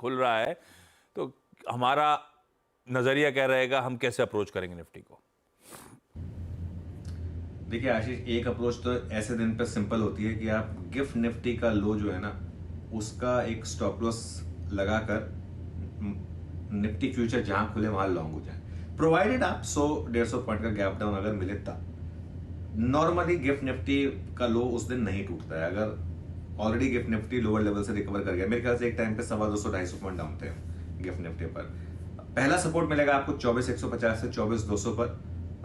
खुल रहा है, तो हमारा नजरिया क्या रहेगा, हम कैसे अप्रोच करेंगे निफ्टी को? देखिए आशीष, एक अप्रोच तो ऐसे दिन पे सिंपल होती है कि आप गिफ्ट निफ्टी का लो जो है ना, उसका एक स्टॉप लॉस लगाकर निफ्टी फ्यूचर जहां खुले वहां लॉन्ग हो जाए, प्रोवाइडेड आप 100-150 पॉइंट का गैप डाउन अगर मिले तब। नॉर्मली गिफ्ट निफ्टी का लो उस दिन नहीं टूटता है। अगर already gift Nifty lower level से रिकवर कर गया, मेरे ख्याल से एक टाइम पे 250-250 पॉइंट डाउन थे गिफ्ट निफ्टी पर। पहला सपोर्ट मिलेगा आपको 24,150 से 24,200 पर।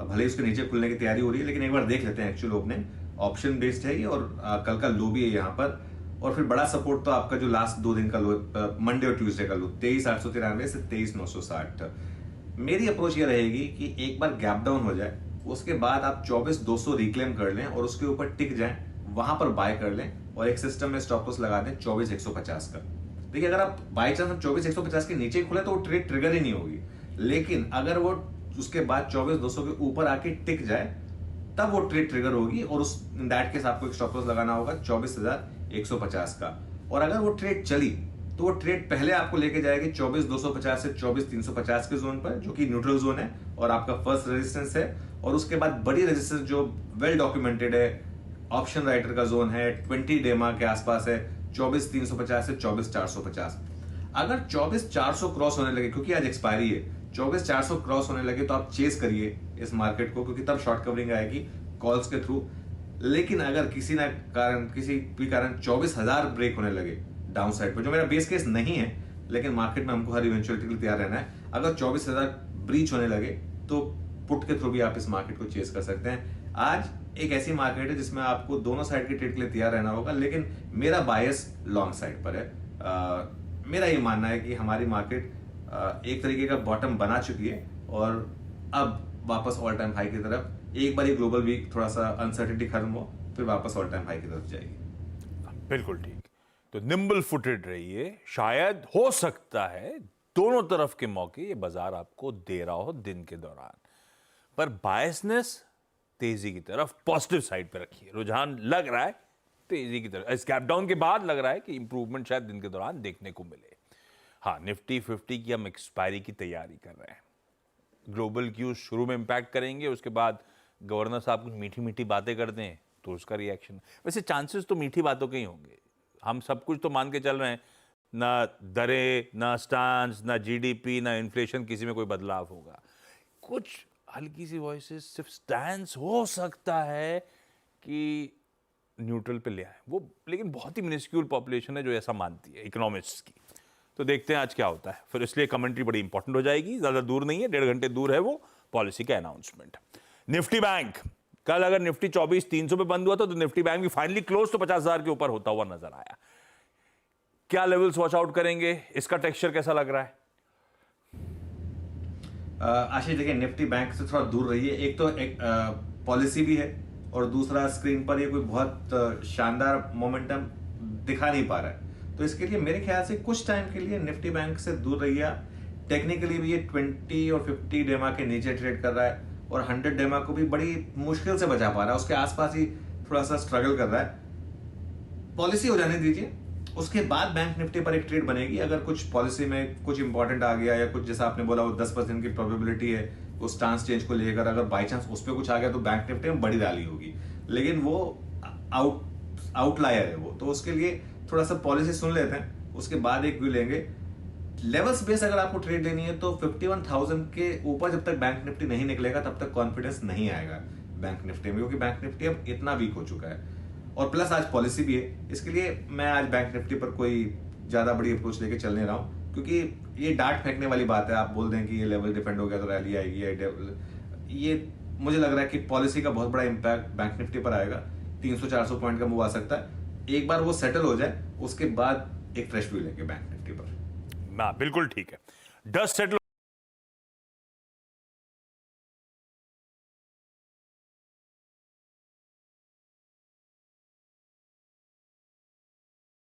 भले ही उसके नीचे खुलने की तैयारी हो रही है, लेकिन एक बार देख लेते हैं। एक्चुअल ओपनिंग ऑप्शन बेस्ड है ये, और कल का लो भी है यहाँ पर। और फिर बड़ा सपोर्ट तो आपका जो लास्ट 2 दिन का लो, मंडे और ट्यूसडे का लो 23,893 से 23,960। मेरी अप्रोच ये रहेगी कि एक बार गैप डाउन हो जाए, उसके बाद आप 24,200 रिक्लेम कर लें और उसके ऊपर टिक जाएं, वहां पर बाय कर लें और एक सिस्टम में स्टॉप लॉस लगा दें 24,150 का। देखिए, अगर आप बाई चांस हम 24,150 के नीचे खुले तो वो ट्रेड ट्रिगर ही नहीं होगी, लेकिन अगर वो उसके बाद 24,200 के ऊपर आके टिक जाए तब वो ट्रेड ट्रिगर होगी, और उस इन दैट केस आपको एक स्टॉप लॉस लगाना होगा 24,150 का। और अगर वो ट्रेड चली तो वो ट्रेड पहले आपको लेके जाएगी 24,250 से 24,350 के जोन पर, जो कि न्यूट्रल जोन है और आपका फर्स्ट रेजिस्टेंस है। और उसके बाद बड़ी रेजिस्टेंस जो वेल डॉक्यूमेंटेड है, ऑप्शन राइटर का जोन है, 20 डेमा के आसपास है, 24,350 से 24,450। अगर 24,400 क्रॉस होने लगे, क्योंकि आज एक्सपायरी है, 24,400 क्रॉस होने लगे तो आप चेस करिए इस मार्केट को, क्योंकि तब शॉर्ट कवरिंग आएगी कॉल्स के थ्रू। लेकिन अगर किसी भी कारण 24,000 ब्रेक होने लगे डाउन साइड पर, जो मेरा बेस केस नहीं है, लेकिन मार्केट में हमको हर इवेंचुअलिटी के लिए तैयार रहना है। अगर 24,000 ब्रीच होने लगे तो पुट के थ्रू भी आप इस मार्केट को चेस कर सकते हैं। आज एक ऐसी मार्केट है जिसमें आपको दोनों साइड के ट्रेड के लिए तैयार रहना होगा, लेकिन मेरा बायस लॉन्ग साइड पर है। मेरा ये मानना है कि हमारी मार्केट एक तरीके का बॉटम बना चुकी है और अब वापस ऑल टाइम हाई की तरफ, एक बार ग्लोबल वीक थोड़ा सा अनसर्टेनिटी खत्म हो, फिर वापस ऑल टाइम हाई की तरफ जाएगी। बिल्कुल ठीक। तो निम्बल फुटेड रहिए, शायद हो सकता है दोनों तरफ के मौके ये बाजार आपको दे रहा हो दिन के दौरान, पर बायसनेस तेजी की तरफ, पॉजिटिव साइड पे रखिए। रुझान लग रहा है तेजी की तरफ, इस गैप डाउन के बाद लग रहा है कि इंप्रूवमेंट शायद दिन के दौरान देखने को मिले। हाँ, निफ्टी 50 की हम एक्सपायरी की तैयारी कर रहे हैं। ग्लोबल क्यूज शुरू में इंपैक्ट करेंगे, उसके बाद गवर्नर साहब कुछ मीठी मीठी बातें कर दें तो उसका रिएक्शन। वैसे चांसेस तो मीठी बातों के ही होंगे, हम सब कुछ तो मान के चल रहे हैं, ना दरें, ना स्टांस, ना जीडीपी, ना इन्फ्लेशन, किसी में कोई बदलाव होगा। कुछ हल्की सी वॉइसेस सिर्फ स्टैंस हो सकता है कि न्यूट्रल पे ले आए वो, लेकिन बहुत ही मिनिस्क्यूल पॉपुलेशन है जो ऐसा मानती है इकोनॉमिस्ट्स की। तो देखते हैं आज क्या होता है, फिर इसलिए कमेंट्री बड़ी इंपॉर्टेंट हो जाएगी। ज्यादा दूर नहीं है, 1.5 घंटे दूर है वो पॉलिसी का अनाउंसमेंट। निफ्टी बैंक कल अगर निफ्टी 24,300 पे बंद हुआ था तो निफ्टी बैंक भी फाइनली क्लोज तो 50,000 के ऊपर होता हुआ नजर आया। क्या लेवल्स वॉच आउट करेंगे, इसका टेक्सचर कैसा लग रहा है? आशीष, देखिए निफ्टी बैंक से थोड़ा दूर रहिए। एक तो एक पॉलिसी भी है, और दूसरा स्क्रीन पर ये कोई बहुत शानदार मोमेंटम दिखा नहीं पा रहा है। तो इसके लिए मेरे ख्याल से कुछ टाइम के लिए निफ्टी बैंक से दूर रहिए। टेक्निकली भी ये 20 और 50 डेमा के नीचे ट्रेड कर रहा है, और 100 डेमा को भी बड़ी मुश्किल से बचा पा रहा है, उसके आसपास ही थोड़ा सा स्ट्रगल कर रहा है। पॉलिसी हो जाने दीजिए, उसके बाद बैंक निफ्टी पर एक ट्रेड बनेगी। अगर कुछ पॉलिसी में कुछ इंपॉर्टेंट आ गया, या कुछ जैसा आपने बोला वो 10% की प्रोबेबिलिटी है उस स्टांस चेंज को लेकर, अगर बाई चांस उस पर कुछ आ गया तो बैंक निफ्टी में बड़ी रैली होगी, लेकिन वो आउटलायर है वो। तो उसके लिए थोड़ा सा पॉलिसी सुन लेते हैं, उसके बाद एक व्यू लेंगे। लेवल्स बेस अगर आपको ट्रेड लेनी है तो 51,000 के ऊपर जब तक बैंक निफ्टी नहीं निकलेगा तब तक कॉन्फिडेंस नहीं आएगा बैंक निफ्टी में, क्योंकि बैंक निफ्टी अब इतना वीक हो चुका है, और प्लस आज पॉलिसी भी है। इसके लिए मैं आज बैंक निफ्टी पर कोई ज्यादा बड़ी अप्रोच लेके चल नहीं रहा हूं, क्योंकि ये डांट फेंकने वाली बात है। आप बोल दें कि ये लेवल डिफेंड हो गया तो रैली आएगी, ये मुझे लग रहा है कि पॉलिसी का बहुत बड़ा इंपैक्ट बैंक निफ्टी पर आएगा। 300-400 पॉइंट का मूव आ सकता है। एक बार वो सेटल हो जाए उसके बाद एक फ्रेश व्यू लेंगे बैंक निफ्टी पर। बिल्कुल ठीक है, डस्ट सेटल